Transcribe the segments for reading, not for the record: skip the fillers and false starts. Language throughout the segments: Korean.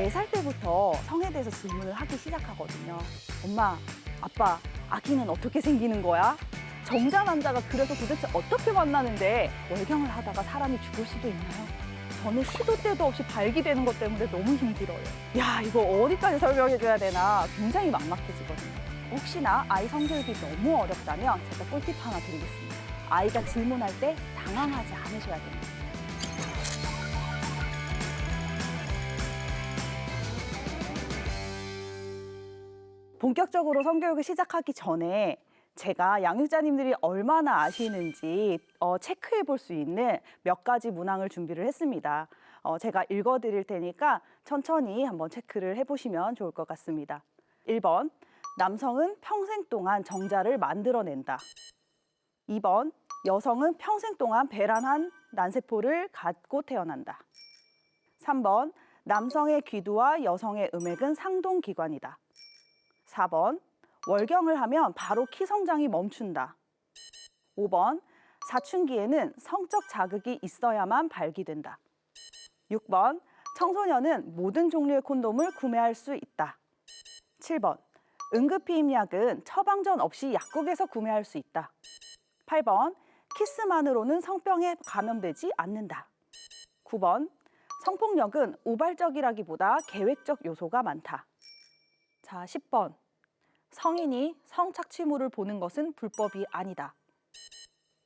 4살 때부터 성에 대해서 질문을 하기 시작하거든요. 엄마, 아빠, 아기는 어떻게 생기는 거야? 정자 남자가 그래서 도대체 어떻게 만나는데 월경을 하다가 사람이 죽을 수도 있나요? 저는 시도 때도 없이 발기되는 것 때문에 너무 힘들어요. 야, 이거 어디까지 설명해줘야 되나 굉장히 막막해지거든요. 혹시나 아이 성교육이 너무 어렵다면 제가 꿀팁 하나 드리겠습니다. 아이가 질문할 때 당황하지 않으셔야 됩니다. 본격적으로 성교육을 시작하기 전에 제가 양육자님들이 얼마나 아시는지 체크해 볼 수 있는 몇 가지 문항을 준비를 했습니다. 제가 읽어드릴 테니까 천천히 한번 체크를 해보시면 좋을 것 같습니다. 1번, 남성은 평생 동안 정자를 만들어낸다. 2번, 여성은 평생 동안 배란한 난세포를 갖고 태어난다. 3번, 남성의 귀두와 여성의 음액은 상동기관이다. 4번, 월경을 하면 바로 키 성장이 멈춘다. 5번, 사춘기에는 성적 자극이 있어야만 발기된다. 6번, 청소년은 모든 종류의 콘돔을 구매할 수 있다. 7번, 응급피임약은 처방전 없이 약국에서 구매할 수 있다. 8번, 키스만으로는 성병에 감염되지 않는다. 9번, 성폭력은 우발적이라기보다 계획적 요소가 많다. 자, 10번. 성인이 성착취물을 보는 것은 불법이 아니다.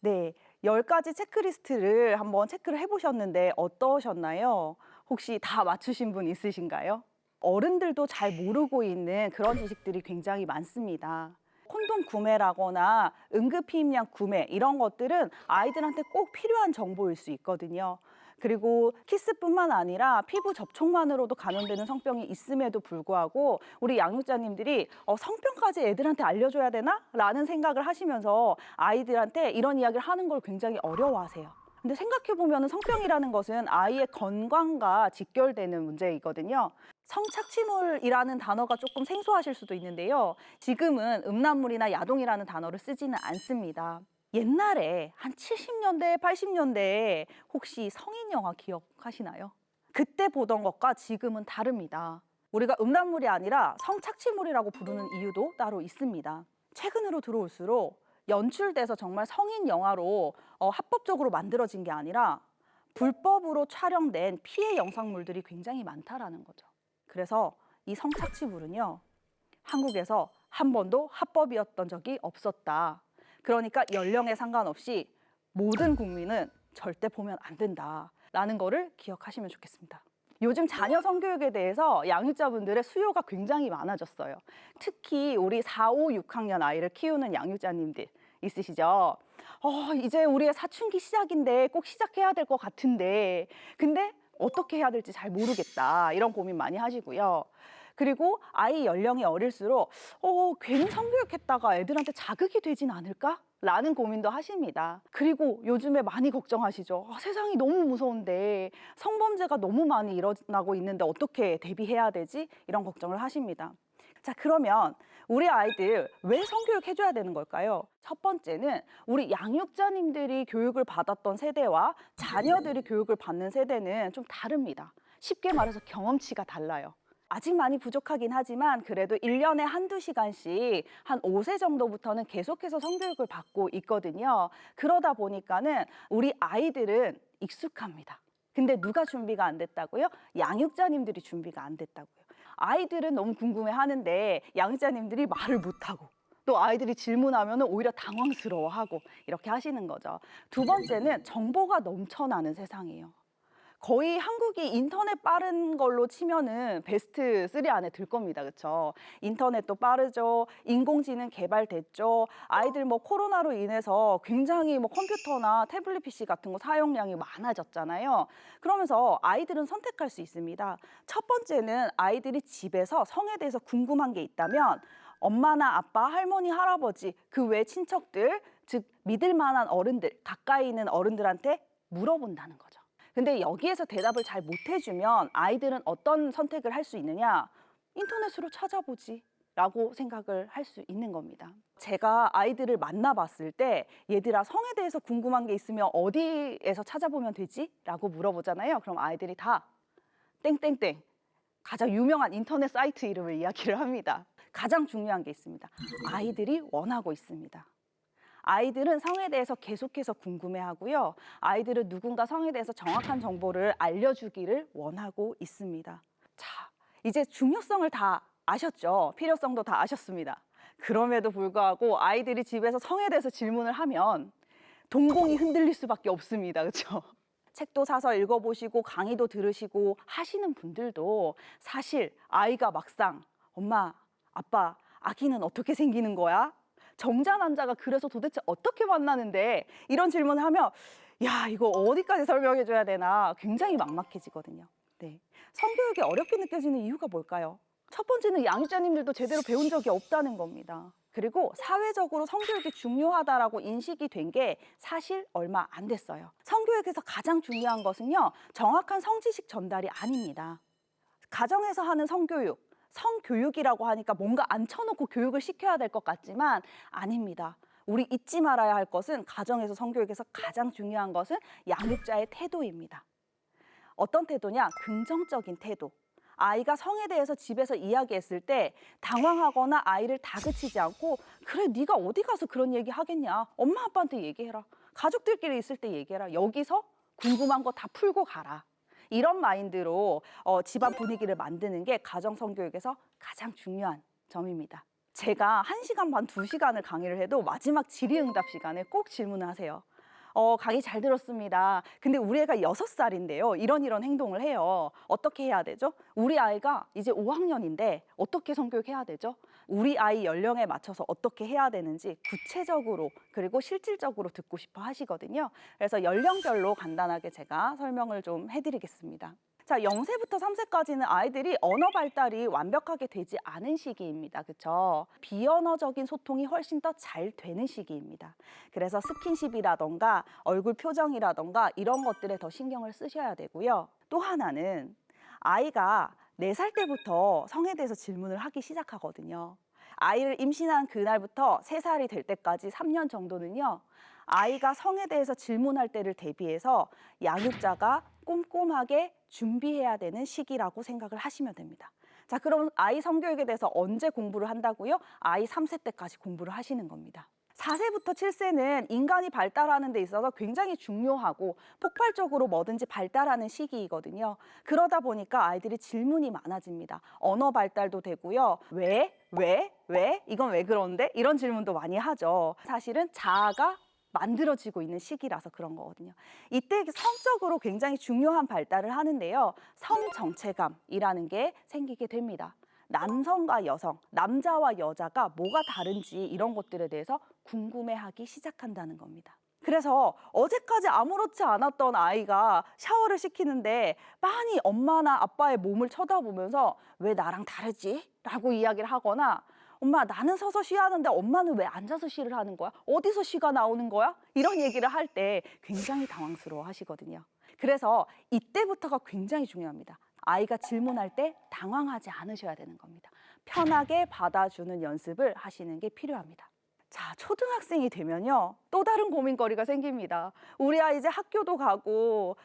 네, 10가지 체크리스트를 한번 체크를 해보셨는데 어떠셨나요? 혹시 다 맞추신 분 있으신가요? 어른들도 잘 모르고 있는 그런 지식들이 굉장히 많습니다. 콘돔 구매라거나 응급피임약 구매 이런 것들은 아이들한테 꼭 필요한 정보일 수 있거든요. 그리고 키스뿐만 아니라 피부 접촉만으로도 감염되는 성병이 있음에도 불구하고 우리 양육자님들이 성병까지 애들한테 알려줘야 되나? 라는 생각을 하시면서 아이들한테 이런 이야기를 하는 걸 굉장히 어려워하세요. 근데 생각해보면 성병이라는 것은 아이의 건강과 직결되는 문제이거든요. 성착취물이라는 단어가 조금 생소하실 수도 있는데요. 지금은 음란물이나 야동이라는 단어를 쓰지는 않습니다. 옛날에 한 70년대, 80년대에 혹시 성인 영화 기억하시나요? 그때 보던 것과 지금은 다릅니다. 우리가 음란물이 아니라 성착취물이라고 부르는 이유도 따로 있습니다. 최근으로 들어올수록 연출돼서 정말 성인 영화로 합법적으로 만들어진 게 아니라 불법으로 촬영된 피해 영상물들이 굉장히 많다라는 거죠. 그래서 이 성착취물은요, 한국에서 한 번도 합법이었던 적이 없었다. 그러니까 연령에 상관없이 모든 국민은 절대 보면 안 된다라는 거를 기억하시면 좋겠습니다. 요즘 자녀 성교육에 대해서 양육자분들의 수요가 굉장히 많아졌어요. 특히 우리 4, 5, 6학년 아이를 키우는 양육자님들 있으시죠? 이제 우리의 사춘기 시작인데 꼭 시작해야 될 것 같은데 근데 어떻게 해야 될지 잘 모르겠다 이런 고민 많이 하시고요. 그리고 아이 연령이 어릴수록 괜히 성교육했다가 애들한테 자극이 되진 않을까? 라는 고민도 하십니다. 그리고 요즘에 많이 걱정하시죠. 세상이 너무 무서운데 성범죄가 너무 많이 일어나고 있는데 어떻게 대비해야 되지? 이런 걱정을 하십니다. 자, 그러면 우리 아이들 왜 성교육 해줘야 되는 걸까요? 첫 번째는 우리 양육자님들이 교육을 받았던 세대와 자녀들이 교육을 받는 세대는 좀 다릅니다. 쉽게 말해서 경험치가 달라요. 아직 많이 부족하긴 하지만 그래도 1년에 한두 시간씩 한 5세 정도부터는 계속해서 성교육을 받고 있거든요. 그러다 보니까는 우리 아이들은 익숙합니다. 근데 누가 준비가 안 됐다고요? 양육자님들이 준비가 안 됐다고요. 아이들은 너무 궁금해 하는데 양육자님들이 말을 못하고 또 아이들이 질문하면 오히려 당황스러워하고 이렇게 하시는 거죠. 두 번째는 정보가 넘쳐나는 세상이에요. 거의 한국이 인터넷 빠른 걸로 치면은 베스트 3 안에 들 겁니다. 그렇죠? 인터넷도 빠르죠. 인공지능 개발됐죠. 아이들 코로나로 인해서 굉장히 컴퓨터나 태블릿 PC 같은 거 사용량이 많아졌잖아요. 그러면서 아이들은 선택할 수 있습니다. 첫 번째는 아이들이 집에서 성에 대해서 궁금한 게 있다면 엄마나 아빠, 할머니, 할아버지, 그 외 친척들, 즉 믿을 만한 어른들, 가까이 있는 어른들한테 물어본다는 거죠. 근데 여기에서 대답을 잘 못해주면 아이들은 어떤 선택을 할 수 있느냐? 인터넷으로 찾아보지 라고 생각을 할 수 있는 겁니다. 제가 아이들을 만나봤을 때 얘들아 성에 대해서 궁금한 게 있으면 어디에서 찾아보면 되지? 라고 물어보잖아요. 그럼 아이들이 다 땡땡땡 가장 유명한 인터넷 사이트 이름을 이야기를 합니다. 가장 중요한 게 있습니다. 아이들이 원하고 있습니다. 아이들은 성에 대해서 계속해서 궁금해하고요. 아이들은 누군가 성에 대해서 정확한 정보를 알려주기를 원하고 있습니다. 자, 이제 중요성을 다 아셨죠? 필요성도 다 아셨습니다. 그럼에도 불구하고 아이들이 집에서 성에 대해서 질문을 하면 동공이 흔들릴 수밖에 없습니다. 그렇죠? 책도 사서 읽어보시고 강의도 들으시고 하시는 분들도 사실 아이가 막상 엄마, 아빠, 아기는 어떻게 생기는 거야? 정자 난자가 그래서 도대체 어떻게 만나는데? 이런 질문을 하면 야, 이거 어디까지 설명해 줘야 되나 굉장히 막막해지거든요. 네. 성교육이 어렵게 느껴지는 이유가 뭘까요? 첫 번째는 양육자님들도 제대로 배운 적이 없다는 겁니다. 그리고 사회적으로 성교육이 중요하다라고 인식이 된 게 사실 얼마 안 됐어요. 성교육에서 가장 중요한 것은요, 정확한 성지식 전달이 아닙니다. 가정에서 하는 성교육, 성교육이라고 하니까 뭔가 앉혀놓고 교육을 시켜야 될 것 같지만 아닙니다. 우리 잊지 말아야 할 것은 가정에서 성교육에서 가장 중요한 것은 양육자의 태도입니다. 어떤 태도냐? 긍정적인 태도. 아이가 성에 대해서 집에서 이야기했을 때 당황하거나 아이를 다그치지 않고 그래 네가 어디 가서 그런 얘기 하겠냐. 엄마 아빠한테 얘기해라. 가족들끼리 있을 때 얘기해라. 여기서 궁금한 거 다 풀고 가라. 이런 마인드로 집안 분위기를 만드는 게 가정 성교육에서 가장 중요한 점입니다. 제가 1시간 반, 2시간을 강의를 해도 마지막 질의응답 시간에 꼭 질문을 하세요. 강의 잘 들었습니다. 근데 우리 애가 6살인데요. 이런 행동을 해요. 어떻게 해야 되죠? 우리 아이가 이제 5학년인데 어떻게 성교육해야 되죠? 우리 아이 연령에 맞춰서 어떻게 해야 되는지 구체적으로 그리고 실질적으로 듣고 싶어 하시거든요. 그래서 연령별로 간단하게 제가 설명을 좀 해드리겠습니다. 자, 0세부터 3세까지는 아이들이 언어 발달이 완벽하게 되지 않은 시기입니다. 그렇죠? 비언어적인 소통이 훨씬 더 잘 되는 시기입니다. 그래서 스킨십이라던가 얼굴 표정이라던가 이런 것들에 더 신경을 쓰셔야 되고요. 또 하나는 아이가 4살 때부터 성에 대해서 질문을 하기 시작하거든요. 아이를 임신한 그날부터 3살이 될 때까지 3년 정도는요. 아이가 성에 대해서 질문할 때를 대비해서 양육자가 꼼꼼하게 준비해야 되는 시기라고 생각을 하시면 됩니다. 자, 그럼 아이 성교육에 대해서 언제 공부를 한다고요? 아이 3세 때까지 공부를 하시는 겁니다. 4세부터 7세는 인간이 발달하는 데 있어서 굉장히 중요하고 폭발적으로 뭐든지 발달하는 시기이거든요. 그러다 보니까 아이들이 질문이 많아집니다. 언어 발달도 되고요. 왜? 이건 왜 그런데? 이런 질문도 많이 하죠. 사실은 자아가 만들어지고 있는 시기라서 그런 거거든요. 이때 성적으로 굉장히 중요한 발달을 하는데요. 성정체감이라는 게 생기게 됩니다. 남성과 여성, 남자와 여자가 뭐가 다른지 이런 것들에 대해서 궁금해하기 시작한다는 겁니다. 그래서 어제까지 아무렇지 않았던 아이가 샤워를 시키는데 많이 엄마나 아빠의 몸을 쳐다보면서 왜 나랑 다르지? 라고 이야기를 하거나 엄마 나는 서서 쉬하는데 엄마는 왜 앉아서 쉬를 하는 거야? 어디서 쉬가 나오는 거야? 이런 얘기를 할 때 굉장히 당황스러워 하시거든요. 그래서 이때부터가 굉장히 중요합니다. 아이가 질문할 때 당황하지 않으셔야 되는 겁니다. 편하게 받아주는 연습을 하시는 게 필요합니다. 자, 초등학생이 되면요. 또 다른 고민거리가 생깁니다. 우리 아이 이제 학교도 가고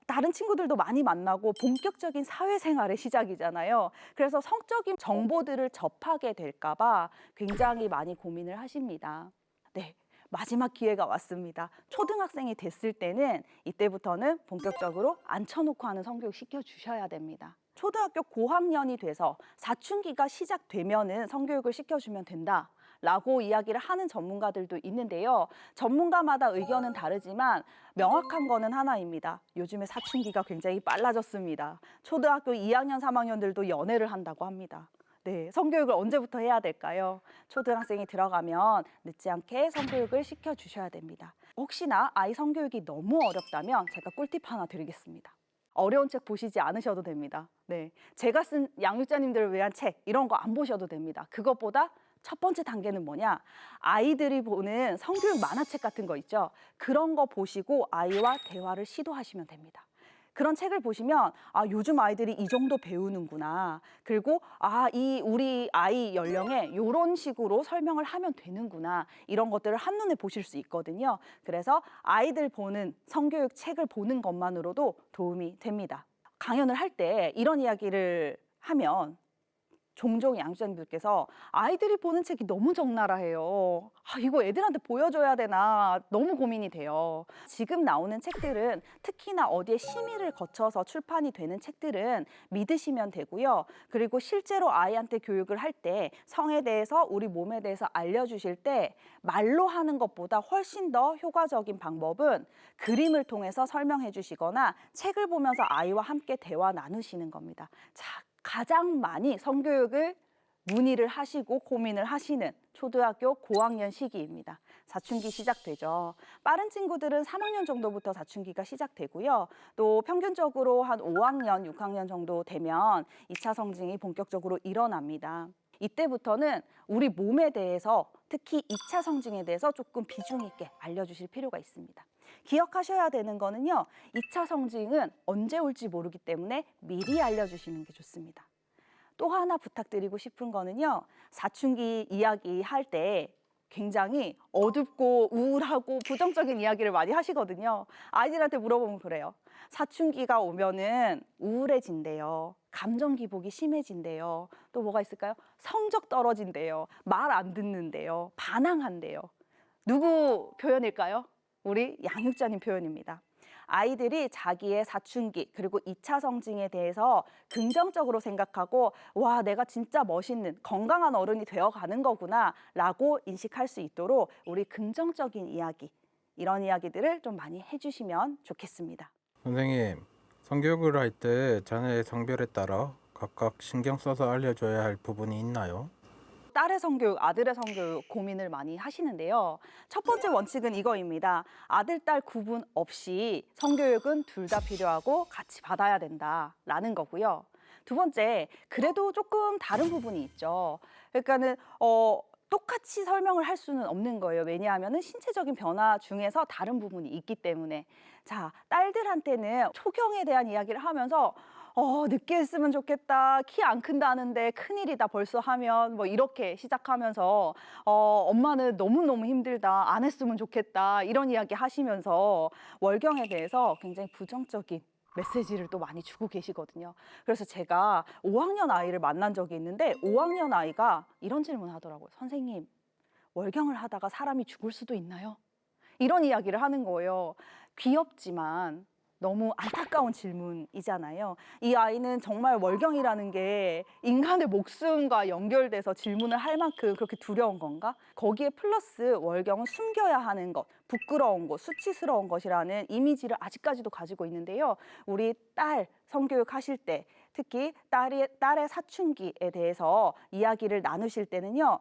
다른 친구들도 많이 만나고 본격적인 사회생활의 시작이잖아요. 그래서 성적인 정보들을 접하게 될까 봐 굉장히 많이 고민을 하십니다. 네, 마지막 기회가 왔습니다. 초등학생이 됐을 때는 이때부터는 본격적으로 앉혀놓고 하는 성교육 시켜주셔야 됩니다. 초등학교 고학년이 돼서 사춘기가 시작되면은 성교육을 시켜주면 된다. 라고 이야기를 하는 전문가들도 있는데요. 전문가마다 의견은 다르지만 명확한 거는 하나입니다. 요즘에 사춘기가 굉장히 빨라졌습니다. 초등학교 2학년, 3학년들도 연애를 한다고 합니다. 네, 성교육을 언제부터 해야 될까요? 초등학생이 들어가면 늦지 않게 성교육을 시켜주셔야 됩니다. 혹시나 아이 성교육이 너무 어렵다면 제가 꿀팁 하나 드리겠습니다. 어려운 책 보시지 않으셔도 됩니다. 네, 제가 쓴 양육자님들을 위한 책 이런 거 안 보셔도 됩니다. 그것보다 첫 번째 단계는 뭐냐? 아이들이 보는 성교육 만화책 같은 거 있죠? 그런 거 보시고 아이와 대화를 시도하시면 됩니다. 그런 책을 보시면 요즘 아이들이 이 정도 배우는구나. 그리고 우리 아이 연령에 이런 식으로 설명을 하면 되는구나. 이런 것들을 한눈에 보실 수 있거든요. 그래서 아이들 보는 성교육 책을 보는 것만으로도 도움이 됩니다. 강연을 할 때 이런 이야기를 하면 종종 양육자님들께서 아이들이 보는 책이 너무 적나라해요. 이거 애들한테 보여줘야 되나 너무 고민이 돼요. 지금 나오는 책들은 특히나 어디에 심의를 거쳐서 출판이 되는 책들은 믿으시면 되고요. 그리고 실제로 아이한테 교육을 할 때 성에 대해서 우리 몸에 대해서 알려주실 때 말로 하는 것보다 훨씬 더 효과적인 방법은 그림을 통해서 설명해 주시거나 책을 보면서 아이와 함께 대화 나누시는 겁니다. 자, 가장 많이 성교육을 문의를 하시고 고민을 하시는 초등학교 고학년 시기입니다. 사춘기 시작되죠. 빠른 친구들은 3학년 정도부터 사춘기가 시작되고요. 또 평균적으로 한 5학년, 6학년 정도 되면 2차 성징이 본격적으로 일어납니다. 이때부터는 우리 몸에 대해서 특히 2차 성징에 대해서 조금 비중 있게 알려주실 필요가 있습니다. 기억하셔야 되는 거는요. 2차 성징은 언제 올지 모르기 때문에 미리 알려주시는 게 좋습니다. 또 하나 부탁드리고 싶은 거는요. 사춘기 이야기 할 때 굉장히 어둡고 우울하고 부정적인 이야기를 많이 하시거든요. 아이들한테 물어보면 그래요. 사춘기가 오면은 우울해진대요. 감정 기복이 심해진대요. 또 뭐가 있을까요? 성적 떨어진대요. 말 안 듣는데요. 반항한대요. 누구 표현일까요? 우리 양육자님 표현입니다. 아이들이 자기의 사춘기 그리고 2차 성징에 대해서 긍정적으로 생각하고 와, 내가 진짜 멋있는 건강한 어른이 되어가는 거구나 라고 인식할 수 있도록 우리 긍정적인 이야기, 이런 이야기들을 좀 많이 해주시면 좋겠습니다. 선생님, 성교육을 할 때 자녀의 성별에 따라 각각 신경 써서 알려줘야 할 부분이 있나요? 딸의 성교육, 아들의 성교육 고민을 많이 하시는데요. 첫 번째 원칙은 이거입니다. 아들, 딸 구분 없이 성교육은 둘 다 필요하고 같이 받아야 된다라는 거고요. 두 번째, 그래도 조금 다른 부분이 있죠. 그러니까는 똑같이 설명을 할 수는 없는 거예요. 왜냐하면 신체적인 변화 중에서 다른 부분이 있기 때문에. 자, 딸들한테는 초경에 대한 이야기를 하면서 늦게 했으면 좋겠다. 키 안 큰다는데 큰일이다 벌써 하면 뭐 이렇게 시작하면서 엄마는 너무너무 힘들다. 안 했으면 좋겠다. 이런 이야기 하시면서 월경에 대해서 굉장히 부정적인 메시지를 또 많이 주고 계시거든요. 그래서 제가 5학년 아이를 만난 적이 있는데 5학년 아이가 이런 질문 하더라고요. 선생님, 월경을 하다가 사람이 죽을 수도 있나요? 이런 이야기를 하는 거예요. 귀엽지만 너무 안타까운 질문이잖아요. 이 아이는 정말 월경이라는 게 인간의 목숨과 연결돼서 질문을 할 만큼 그렇게 두려운 건가? 거기에 플러스 월경은 숨겨야 하는 것, 부끄러운 것, 수치스러운 것이라는 이미지를 아직까지도 가지고 있는데요. 우리 딸 성교육 하실 때 특히 딸의 사춘기에 대해서 이야기를 나누실 때는요.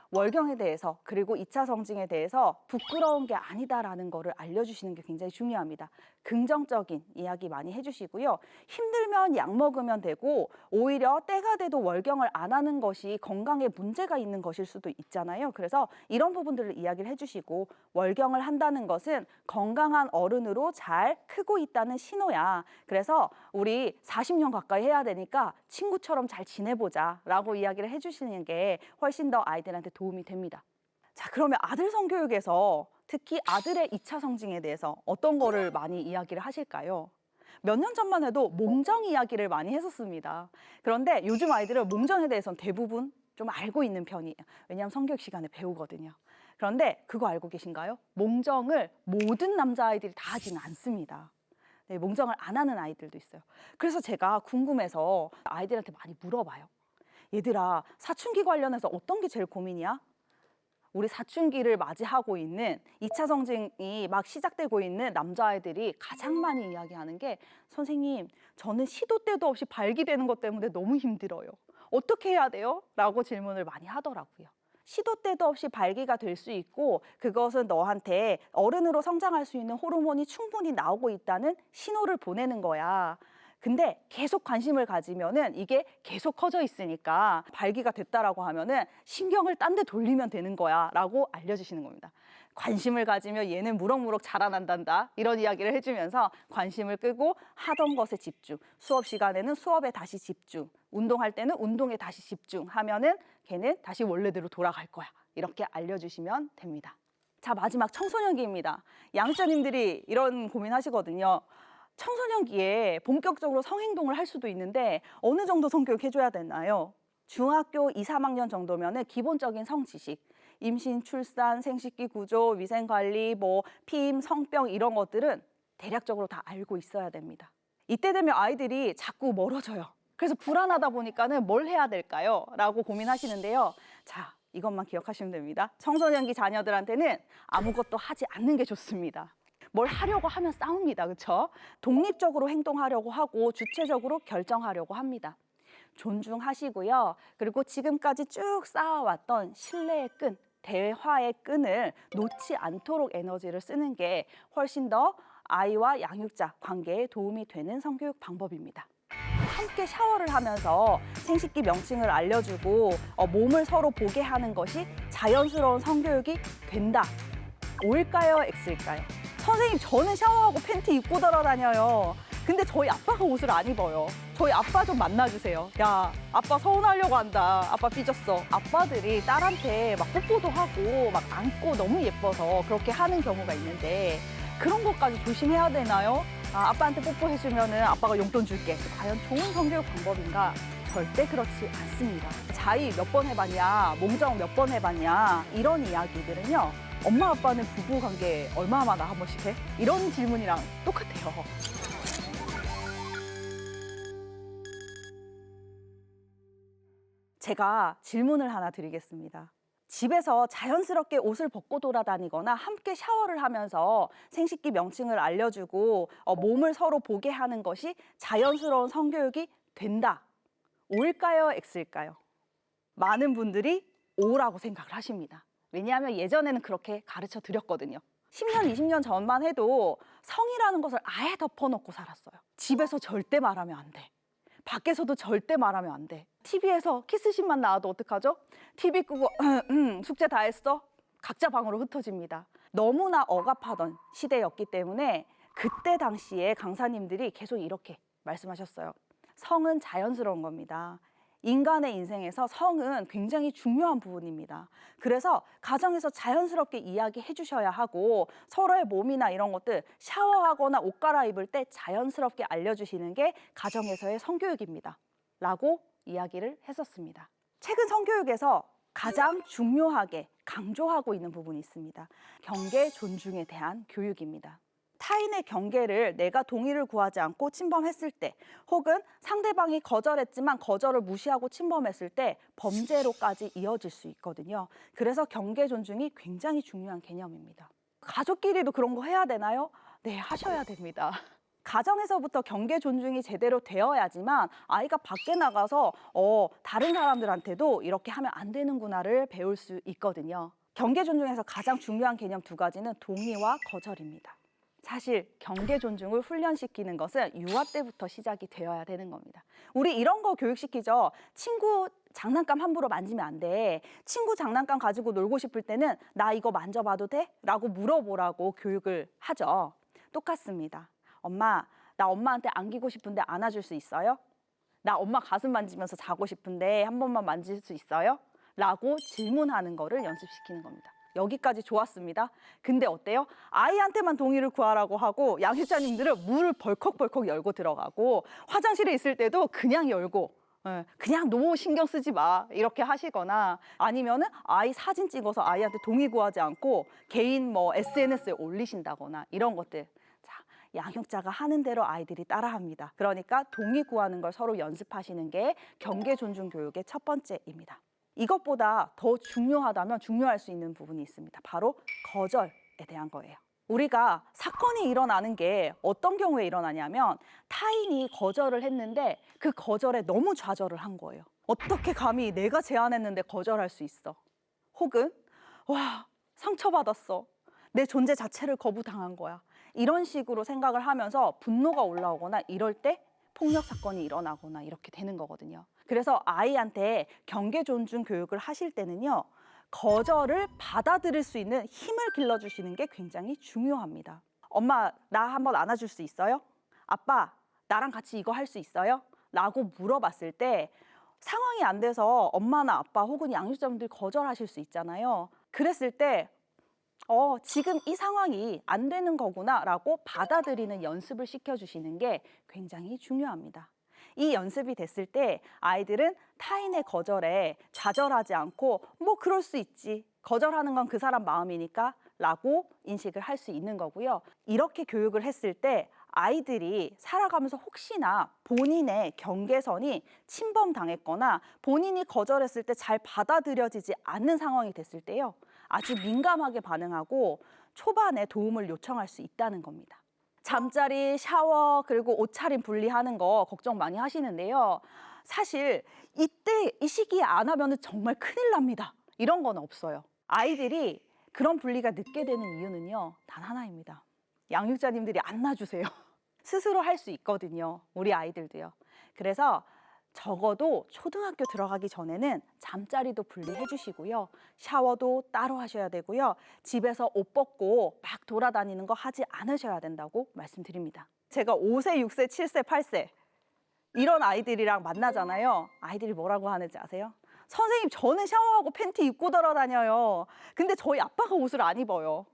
월경에 대해서 그리고 2차 성징에 대해서 부끄러운 게 아니다라는 거를 알려주시는 게 굉장히 중요합니다. 긍정적인 이야기 많이 해주시고요. 힘들면 약 먹으면 되고 오히려 때가 돼도 월경을 안 하는 것이 건강에 문제가 있는 것일 수도 있잖아요. 그래서 이런 부분들을 이야기를 해주시고 월경을 한다는 것은 건강한 어른으로 잘 크고 있다는 신호야. 그래서 우리 40년 가까이 해야 되니까 친구처럼 잘 지내보자 라고 이야기를 해주시는 게 훨씬 더 아이들한테 도움이 됩니다. 자, 그러면 아들 성교육에서 특히 아들의 2차 성징에 대해서 어떤 거를 많이 이야기를 하실까요? 몇 년 전만 해도 몽정 이야기를 많이 했었습니다. 그런데 요즘 아이들은 몽정에 대해서는 대부분 좀 알고 있는 편이에요. 왜냐하면 성교육 시간에 배우거든요. 그런데 그거 알고 계신가요? 몽정을 모든 남자아이들이 다 하지는 않습니다. 네, 몽정을 안 하는 아이들도 있어요. 그래서 제가 궁금해서 아이들한테 많이 물어봐요. 얘들아, 사춘기 관련해서 어떤 게 제일 고민이야? 우리 사춘기를 맞이하고 있는 2차 성징이 막 시작되고 있는 남자아이들이 가장 많이 이야기하는 게 선생님, 저는 시도 때도 없이 발기되는 것 때문에 너무 힘들어요. 어떻게 해야 돼요? 라고 질문을 많이 하더라고요. 시도 때도 없이 발기가 될 수 있고 그것은 너한테 어른으로 성장할 수 있는 호르몬이 충분히 나오고 있다는 신호를 보내는 거야. 근데 계속 관심을 가지면은 이게 계속 커져 있으니까 발기가 됐다라고 하면은 신경을 딴 데 돌리면 되는 거야라고 알려주시는 겁니다. 관심을 가지면 얘는 무럭무럭 자라난단다. 이런 이야기를 해주면서 관심을 끄고 하던 것에 집중. 수업 시간에는 수업에 다시 집중. 운동할 때는 운동에 다시 집중하면은 걔는 다시 원래대로 돌아갈 거야. 이렇게 알려주시면 됩니다. 자, 마지막 청소년기입니다. 양육자님들이 이런 고민하시거든요. 청소년기에 본격적으로 성행동을 할 수도 있는데 어느 정도 성교육 해줘야 되나요? 중학교 2, 3학년 정도면은 기본적인 성지식, 임신, 출산, 생식기 구조, 위생관리, 피임, 성병 이런 것들은 대략적으로 다 알고 있어야 됩니다. 이때 되면 아이들이 자꾸 멀어져요. 그래서 불안하다 보니까는 뭘 해야 될까요? 라고 고민하시는데요. 자, 이것만 기억하시면 됩니다. 청소년기 자녀들한테는 아무것도 하지 않는 게 좋습니다. 뭘 하려고 하면 싸웁니다. 그렇죠? 독립적으로 행동하려고 하고 주체적으로 결정하려고 합니다. 존중하시고요. 그리고 지금까지 쭉 쌓아왔던 신뢰의 끈, 대화의 끈을 놓지 않도록 에너지를 쓰는 게 훨씬 더 아이와 양육자 관계에 도움이 되는 성교육 방법입니다. 함께 샤워를 하면서 생식기 명칭을 알려주고 몸을 서로 보게 하는 것이 자연스러운 성교육이 된다. O일까요? X일까요? 선생님, 저는 샤워하고 팬티 입고 돌아다녀요. 근데 저희 아빠가 옷을 안 입어요. 저희 아빠 좀 만나주세요. 야, 아빠 서운하려고 한다. 아빠 삐졌어. 아빠들이 딸한테 막 뽀뽀도 하고 막 안고 너무 예뻐서 그렇게 하는 경우가 있는데 그런 것까지 조심해야 되나요? 아빠한테 뽀뽀해주면은 아빠가 용돈 줄게. 과연 좋은 성교육 방법인가? 절대 그렇지 않습니다. 자위 몇 번 해봤냐, 몽정 몇 번 해봤냐 이런 이야기들은요. 엄마 아빠는 부부 관계 얼마나 한 번씩 해? 이런 질문이랑 똑같아요. 제가 질문을 하나 드리겠습니다. 집에서 자연스럽게 옷을 벗고 돌아다니거나 함께 샤워를 하면서 생식기 명칭을 알려주고 몸을 서로 보게 하는 것이 자연스러운 성교육이 된다. O일까요? X일까요? 많은 분들이 O라고 생각을 하십니다. 왜냐하면 예전에는 그렇게 가르쳐 드렸거든요. 10년, 20년 전만 해도 성이라는 것을 아예 덮어놓고 살았어요. 집에서 절대 말하면 안 돼. 밖에서도 절대 말하면 안 돼. TV에서 키스신만 나와도 어떡하죠? TV 끄고 숙제 다 했어? 각자 방으로 흩어집니다. 너무나 억압하던 시대였기 때문에 그때 당시에 강사님들이 계속 이렇게 말씀하셨어요. 성은 자연스러운 겁니다. 인간의 인생에서 성은 굉장히 중요한 부분입니다. 그래서 가정에서 자연스럽게 이야기해 주셔야 하고 서로의 몸이나 이런 것들 샤워하거나 옷 갈아입을 때 자연스럽게 알려주시는 게 가정에서의 성교육입니다. 라고 이야기를 했었습니다. 최근 성교육에서 가장 중요하게 강조하고 있는 부분이 있습니다. 경계 존중에 대한 교육입니다. 타인의 경계를 내가 동의를 구하지 않고 침범했을 때 혹은 상대방이 거절했지만 거절을 무시하고 침범했을 때 범죄로까지 이어질 수 있거든요. 그래서 경계 존중이 굉장히 중요한 개념입니다. 가족끼리도 그런 거 해야 되나요? 네, 하셔야 됩니다. 가정에서부터 경계 존중이 제대로 되어야지만 아이가 밖에 나가서 다른 사람들한테도 이렇게 하면 안 되는구나를 배울 수 있거든요. 경계 존중에서 가장 중요한 개념 두 가지는 동의와 거절입니다. 사실 경계 존중을 훈련시키는 것은 유아 때부터 시작이 되어야 되는 겁니다. 우리 이런 거 교육시키죠. 친구 장난감 함부로 만지면 안 돼. 친구 장난감 가지고 놀고 싶을 때는 나 이거 만져봐도 돼? 라고 물어보라고 교육을 하죠. 똑같습니다. 엄마, 나 엄마한테 안기고 싶은데 안아줄 수 있어요? 나 엄마 가슴 만지면서 자고 싶은데 한 번만 만질 수 있어요? 라고 질문하는 거를 연습시키는 겁니다. 여기까지 좋았습니다. 근데 어때요? 아이한테만 동의를 구하라고 하고 양육자님들은 문을 벌컥벌컥 열고 들어가고 화장실에 있을 때도 그냥 열고 그냥 너무 신경 쓰지 마 이렇게 하시거나 아니면은 아이 사진 찍어서 아이한테 동의 구하지 않고 개인 SNS에 올리신다거나 이런 것들. 자, 양육자가 하는 대로 아이들이 따라합니다. 그러니까 동의 구하는 걸 서로 연습하시는 게 경계 존중 교육의 첫 번째입니다. 이것보다 더 중요하다면 중요할 수 있는 부분이 있습니다. 바로 거절에 대한 거예요. 우리가 사건이 일어나는 게 어떤 경우에 일어나냐면 타인이 거절을 했는데 그 거절에 너무 좌절을 한 거예요. 어떻게 감히 내가 제안했는데 거절할 수 있어? 혹은 와, 상처받았어. 내 존재 자체를 거부당한 거야. 이런 식으로 생각을 하면서 분노가 올라오거나 이럴 때 폭력 사건이 일어나거나 이렇게 되는 거거든요. 그래서 아이한테 경계 존중 교육을 하실 때는요. 거절을 받아들일 수 있는 힘을 길러주시는 게 굉장히 중요합니다. 엄마, 나 한번 안아줄 수 있어요? 아빠, 나랑 같이 이거 할 수 있어요? 라고 물어봤을 때 상황이 안 돼서 엄마나 아빠 혹은 양육자분들이 거절하실 수 있잖아요. 그랬을 때 지금 이 상황이 안 되는 거구나라고 받아들이는 연습을 시켜주시는 게 굉장히 중요합니다. 이 연습이 됐을 때 아이들은 타인의 거절에 좌절하지 않고 뭐 그럴 수 있지. 거절하는 건 그 사람 마음이니까 라고 인식을 할 수 있는 거고요. 이렇게 교육을 했을 때 아이들이 살아가면서 혹시나 본인의 경계선이 침범당했거나 본인이 거절했을 때 잘 받아들여지지 않는 상황이 됐을 때요. 아주 민감하게 반응하고 초반에 도움을 요청할 수 있다는 겁니다. 잠자리, 샤워, 그리고 옷차림 분리하는 거 걱정 많이 하시는데요. 사실 이때 이 시기에 안 하면 정말 큰일 납니다. 이런 건 없어요. 아이들이 그런 분리가 늦게 되는 이유는요. 단 하나입니다. 양육자님들이 안 놔주세요. 스스로 할 수 있거든요. 우리 아이들도요. 그래서 적어도 초등학교 들어가기 전에는 잠자리도 분리해 주시고요. 샤워도 따로 하셔야 되고요. 집에서 옷 벗고 막 돌아다니는 거 하지 않으셔야 된다고 말씀드립니다. 제가 5세, 6세, 7세, 8세 이런 아이들이랑 만나잖아요. 아이들이 뭐라고 하는지 아세요? 선생님, 저는 샤워하고 팬티 입고 돌아다녀요. 근데 저희 아빠가 옷을 안 입어요.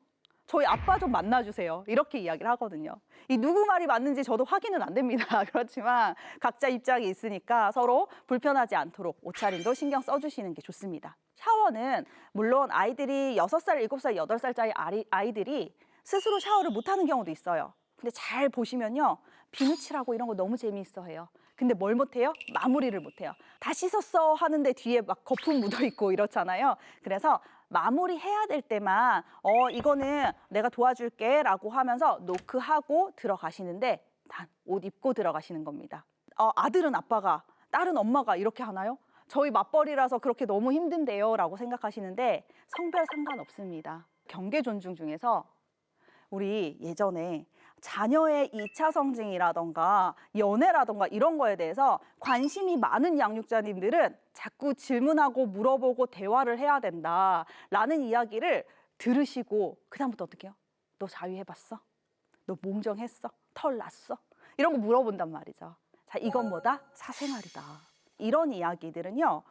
저희 아빠 좀 만나주세요. 이렇게 이야기를 하거든요. 이 누구 말이 맞는지 저도 확인은 안 됩니다. 그렇지만 각자 입장이 있으니까 서로 불편하지 않도록 옷차림도 신경 써주시는 게 좋습니다. 샤워는 물론 아이들이 6살, 7살, 8살짜리 아이들이 스스로 샤워를 못하는 경우도 있어요. 근데 잘 보시면요. 비누칠하고 이런 거 너무 재미있어 해요. 근데 뭘 못해요? 마무리를 못해요. 다 씻었어 하는데 뒤에 막 거품 묻어있고 이렇잖아요. 그래서 마무리해야 될 때만 이거는 내가 도와줄게 라고 하면서 노크하고 들어가시는데 단 옷 입고 들어가시는 겁니다. 아들은 아빠가, 딸은 엄마가 이렇게 하나요? 저희 맞벌이라서 그렇게 너무 힘든데요 라고 생각하시는데 성별 상관없습니다. 경계 존중 중에서 우리 예전에 자녀의 2차 성징이라던가 연애라던가 이런 거에 대해서 관심이 많은 양육자님들은 자꾸 질문하고 물어보고 대화를 해야 된다라는 이야기를 들으시고 그다음부터 어떻게 해요? 너 자위해봤어? 너 몽정했어? 털 났어? 이런 거 물어본단 말이죠. 자, 이건 뭐다? 사생활이다. 이런 이야기들은요.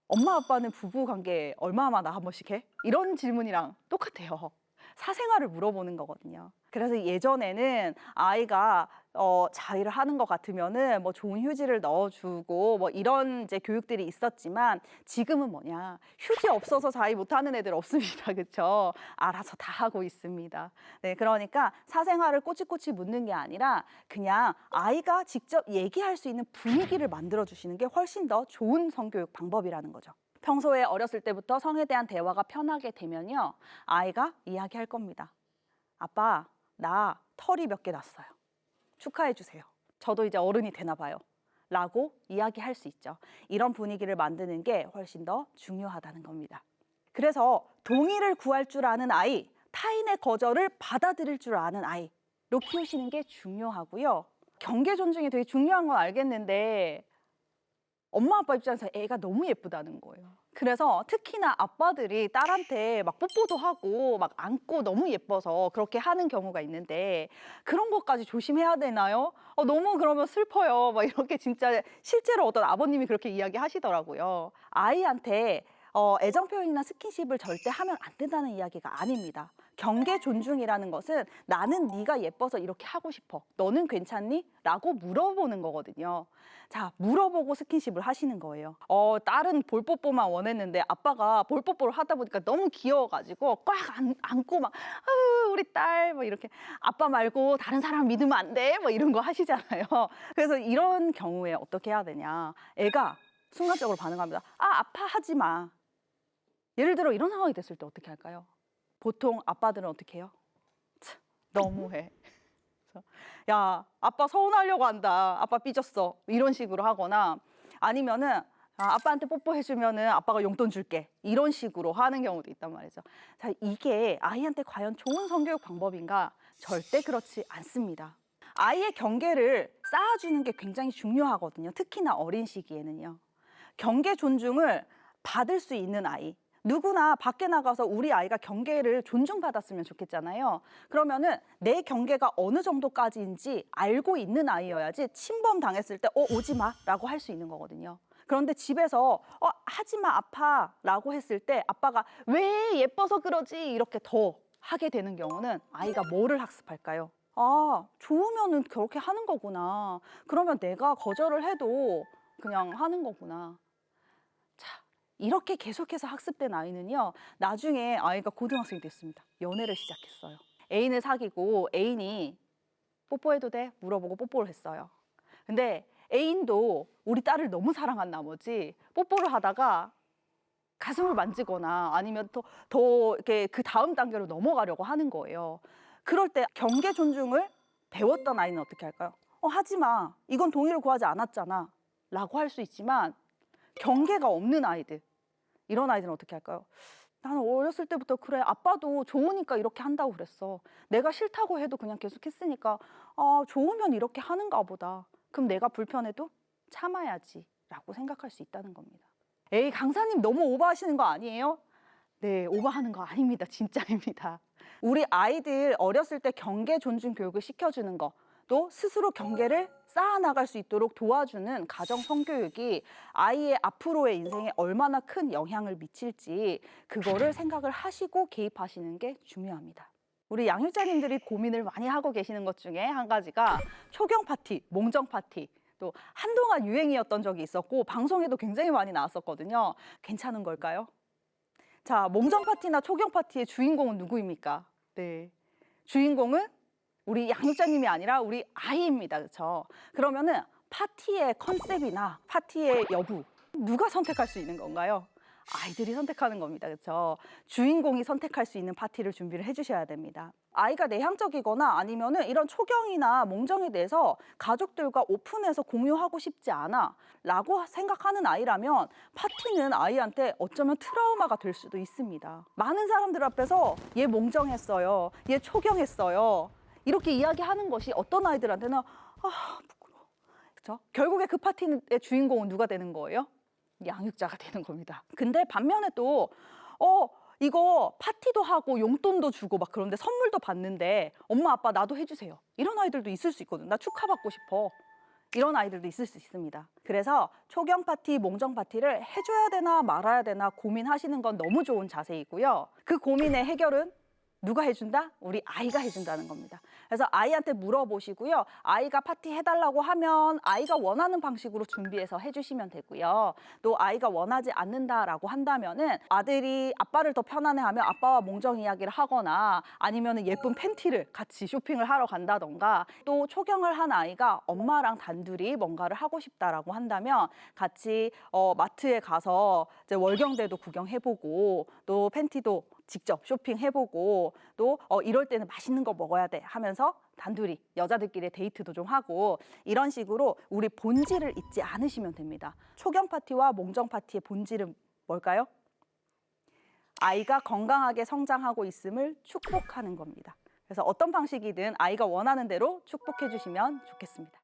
엄마 아빠는 부부 관계 얼마나 한 번씩 해? 이런 질문이랑 똑같아요. 사생활을 물어보는 거거든요. 그래서 예전에는 아이가 자위를 하는 것 같으면은 뭐 좋은 휴지를 넣어주고 뭐 이런 이제 교육들이 있었지만 지금은 뭐냐, 휴지 없어서 자위 못하는 애들 없습니다, 그렇죠? 알아서 다 하고 있습니다. 네, 그러니까 사생활을 꼬치꼬치 묻는 게 아니라 그냥 아이가 직접 얘기할 수 있는 분위기를 만들어 주시는 게 훨씬 더 좋은 성교육 방법이라는 거죠. 평소에 어렸을 때부터 성에 대한 대화가 편하게 되면요, 아이가 이야기할 겁니다. 아빠, 나 털이 몇 개 났어요. 축하해 주세요. 저도 이제 어른이 되나 봐요. 라고 이야기할 수 있죠. 이런 분위기를 만드는 게 훨씬 더 중요하다는 겁니다. 그래서 동의를 구할 줄 아는 아이, 타인의 거절을 받아들일 줄 아는 아이로 키우시는 게 중요하고요. 경계 존중이 되게 중요한 건 알겠는데 엄마 아빠 입장에서 애가 너무 예쁘다는 거예요. 그래서 특히나 아빠들이 딸한테 막 뽀뽀도 하고 막 안고 너무 예뻐서 그렇게 하는 경우가 있는데 그런 것까지 조심해야 되나요? 너무 그러면 슬퍼요. 막 이렇게 진짜 실제로 어떤 아버님이 그렇게 이야기하시더라고요. 아이한테 애정 표현이나 스킨십을 절대 하면 안 된다는 이야기가 아닙니다. 경계 존중이라는 것은 나는 네가 예뻐서 이렇게 하고 싶어. 너는 괜찮니? 라고 물어보는 거거든요. 자, 물어보고 스킨십을 하시는 거예요. 딸은 볼뽀뽀만 원했는데 아빠가 볼뽀뽀를 하다 보니까 너무 귀여워가지고 꽉 안고 막 우리 딸 뭐 이렇게 아빠 말고 다른 사람 믿으면 안 돼? 뭐 이런 거 하시잖아요. 그래서 이런 경우에 어떻게 해야 되냐. 애가 순간적으로 반응합니다. 아파하지 마. 예를 들어 이런 상황이 됐을 때 어떻게 할까요? 보통 아빠들은 어떻게 해요? 너무해. 야, 아빠 서운하려고 한다. 아빠 삐졌어. 이런 식으로 하거나 아니면은 아빠한테 뽀뽀해주면은 아빠가 용돈 줄게. 이런 식으로 하는 경우도 있단 말이죠. 자, 이게 아이한테 과연 좋은 성교육 방법인가? 절대 그렇지 않습니다. 아이의 경계를 쌓아주는 게 굉장히 중요하거든요. 특히나 어린 시기에는요. 경계 존중을 받을 수 있는 아이. 누구나 밖에 나가서 우리 아이가 경계를 존중받았으면 좋겠잖아요. 그러면은 내 경계가 어느 정도까지인지 알고 있는 아이여야지 침범 당했을 때 오지 마라고 할 수 있는 거거든요. 그런데 집에서 하지 마 아파라고 했을 때 아빠가 왜 예뻐서 그러지 이렇게 더 하게 되는 경우는 아이가 뭐를 학습할까요? 아, 좋으면은 그렇게 하는 거구나. 그러면 내가 거절을 해도 그냥 하는 거구나. 자, 이렇게 계속해서 학습된 아이는요, 나중에 아이가 고등학생이 됐습니다. 연애를 시작했어요. 애인을 사귀고 애인이 뽀뽀해도 돼? 물어보고 뽀뽀를 했어요. 근데 애인도 우리 딸을 너무 사랑한 나머지 뽀뽀를 하다가 가슴을 만지거나 아니면 더 이렇게 그 다음 단계로 넘어가려고 하는 거예요. 그럴 때 경계 존중을 배웠던 아이는 어떻게 할까요? 하지 마. 이건 동의를 구하지 않았잖아. 라고 할 수 있지만 경계가 없는 아이들, 이런 아이들은 어떻게 할까요? 나는 어렸을 때부터 그래, 아빠도 좋으니까 이렇게 한다고 그랬어. 내가 싫다고 해도 그냥 계속 했으니까 좋으면 이렇게 하는가 보다. 그럼 내가 불편해도 참아야지 라고 생각할 수 있다는 겁니다. 에이, 강사님 너무 오버하시는 거 아니에요? 네, 오버하는 거 아닙니다. 진짜입니다. 우리 아이들 어렸을 때 경계 존중 교육을 시켜주는 거, 또 스스로 경계를 쌓아나갈 수 있도록 도와주는 가정 성교육이 아이의 앞으로의 인생에 얼마나 큰 영향을 미칠지 그거를 생각을 하시고 개입하시는 게 중요합니다. 우리 양육자님들이 고민을 많이 하고 계시는 것 중에 한 가지가 초경 파티, 몽정 파티, 또 한동안 유행이었던 적이 있었고 방송에도 굉장히 많이 나왔었거든요. 괜찮은 걸까요? 자, 몽정 파티나 초경 파티의 주인공은 누구입니까? 네, 주인공은 우리 양육자님이 아니라 우리 아이입니다. 그렇죠? 그러면은 파티의 컨셉이나 파티의 여부 누가 선택할 수 있는 건가요? 아이들이 선택하는 겁니다. 그렇죠? 주인공이 선택할 수 있는 파티를 준비를 해주셔야 됩니다. 아이가 내향적이거나 아니면은 이런 초경이나 몽정에 대해서 가족들과 오픈해서 공유하고 싶지 않아 라고 생각하는 아이라면 파티는 아이한테 어쩌면 트라우마가 될 수도 있습니다. 많은 사람들 앞에서 얘 몽정했어요, 얘 초경했어요 이렇게 이야기하는 것이 어떤 아이들한테는 부끄러워. 그렇죠? 결국에 그 파티의 주인공은 누가 되는 거예요? 양육자가 되는 겁니다. 근데 반면에 또 이거 파티도 하고 용돈도 주고 막 그런데 선물도 받는데 엄마 아빠 나도 해주세요. 이런 아이들도 있을 수 있거든. 나 축하받고 싶어. 이런 아이들도 있을 수 있습니다. 그래서 초경 파티, 몽정 파티를 해줘야 되나 말아야 되나 고민하시는 건 너무 좋은 자세이고요. 그 고민의 해결은 누가 해준다? 우리 아이가 해준다는 겁니다. 그래서 아이한테 물어보시고요. 아이가 파티 해달라고 하면 아이가 원하는 방식으로 준비해서 해주시면 되고요. 또 아이가 원하지 않는다라고 한다면은 아들이 아빠를 더 편안해하면 아빠와 몽정 이야기를 하거나 아니면은 예쁜 팬티를 같이 쇼핑을 하러 간다던가 또 초경을 한 아이가 엄마랑 단둘이 뭔가를 하고 싶다라고 한다면 같이 마트에 가서 이제 월경대도 구경해보고 또 팬티도 직접 쇼핑해보고 또 이럴 때는 맛있는 거 먹어야 돼 하면서 단둘이 여자들끼리 데이트도 좀 하고 이런 식으로 우리 본질을 잊지 않으시면 됩니다. 초경 파티와 몽정 파티의 본질은 뭘까요? 아이가 건강하게 성장하고 있음을 축복하는 겁니다. 그래서 어떤 방식이든 아이가 원하는 대로 축복해 주시면 좋겠습니다.